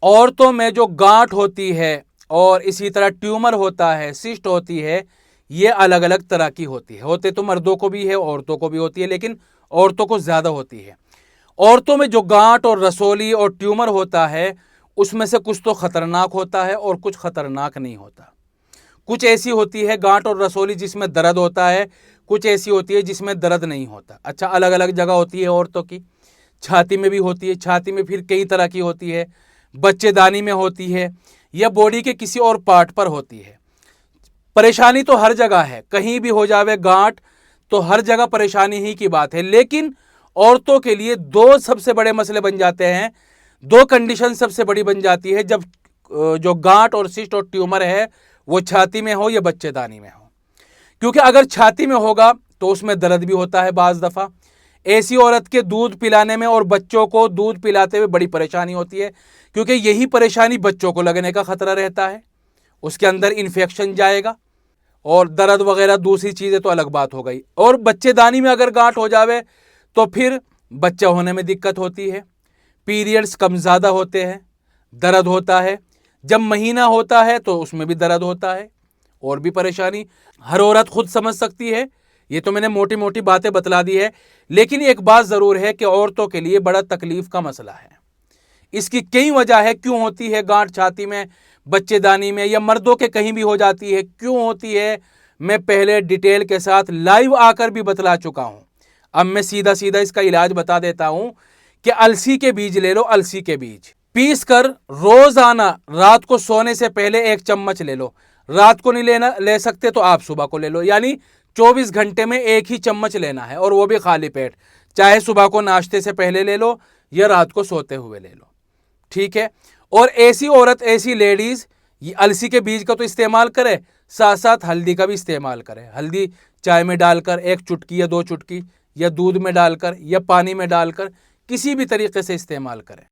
عورتوں میں جو گانٹ ہوتی ہے اور اسی طرح ٹیومر ہوتا ہے، سسٹ ہوتی ہے، یہ الگ الگ طرح کی ہوتی ہے. ہوتے تو مردوں کو بھی ہے، عورتوں کو بھی ہوتی ہے، لیکن عورتوں کو زیادہ ہوتی ہے. عورتوں میں جو گانٹ اور رسولی اور ٹیومر ہوتا ہے اس میں سے کچھ تو خطرناک ہوتا ہے اور کچھ خطرناک نہیں ہوتا. کچھ ایسی ہوتی ہے گانٹ اور رسولی جس میں درد ہوتا ہے، کچھ ایسی ہوتی ہے جس میں درد نہیں ہوتا. اچھا، الگ الگ جگہ ہوتی ہے عورتوں کی. چھاتی میں بھی ہوتی ہے، چھاتی میں پھر کئی طرح کی ہوتی ہے، بچے دانی میں ہوتی ہے، یا باڈی کے کسی اور پارٹ پر ہوتی ہے. پریشانی تو ہر جگہ ہے، کہیں بھی ہو جاوے گانٹ تو ہر جگہ پریشانی ہی کی بات ہے. لیکن عورتوں کے لیے دو سب سے بڑے مسئلے بن جاتے ہیں، دو کنڈیشن سب سے بڑی بن جاتی ہے جب جو گانٹ اور سسٹ اور ٹیومر ہے وہ چھاتی میں ہو یا بچے دانی میں ہو. کیونکہ اگر چھاتی میں ہوگا تو اس میں درد بھی ہوتا ہے بعض دفعہ. ایسی عورت کے دودھ پلانے میں اور بچوں کو دودھ پلاتے ہوئے بڑی پریشانی ہوتی ہے، کیونکہ یہی پریشانی بچوں کو لگنے کا خطرہ رہتا ہے. اس کے اندر انفیکشن جائے گا اور درد وغیرہ دوسری چیزیں تو الگ بات ہو گئی. اور بچے دانی میں اگر گانٹ ہو جاوے تو پھر بچہ ہونے میں دقت ہوتی ہے، پیریڈز کم زیادہ ہوتے ہیں، درد ہوتا ہے. جب مہینہ ہوتا ہے تو اس میں بھی درد ہوتا ہے اور بھی پریشانی. ہر عورت خود سمجھ سکتی ہے، یہ تو میں نے موٹی موٹی باتیں بتلا دی ہے. لیکن ایک بات ضرور ہے کہ عورتوں کے لیے بڑا تکلیف کا مسئلہ ہے. اس کی کئی وجہ ہے کیوں ہوتی ہے گانٹ چھاتی میں، بچے دانی میں، یا مردوں کے کہیں بھی ہو جاتی ہے. کیوں ہوتی ہے میں پہلے ڈیٹیل کے ساتھ لائیو آ کر بھی بتلا چکا ہوں. اب میں سیدھا سیدھا اس کا علاج بتا دیتا ہوں کہ السی کے بیج لے لو. السی کے بیج پیس کر روزانہ رات کو سونے سے پہلے 1 چمچ لے لو. رات کو نہیں لے سکتے تو آپ صبح کو لے لو. یعنی 24 گھنٹے میں 1 ہی چمچ لینا ہے، اور وہ بھی خالی پیٹ. چاہے صبح کو ناشتے سے پہلے لے لو یا رات کو سوتے ہوئے لے لو. ٹھیک ہے. اور ایسی عورت، ایسی لیڈیز یہ السی کے بیج کا تو استعمال کرے، ساتھ ساتھ ہلدی کا بھی استعمال کرے. ہلدی چائے میں ڈال کر 1 چٹکی یا 2 چٹکی، یا دودھ میں ڈال کر یا پانی میں ڈال کر، کسی بھی طریقے سے استعمال کرے.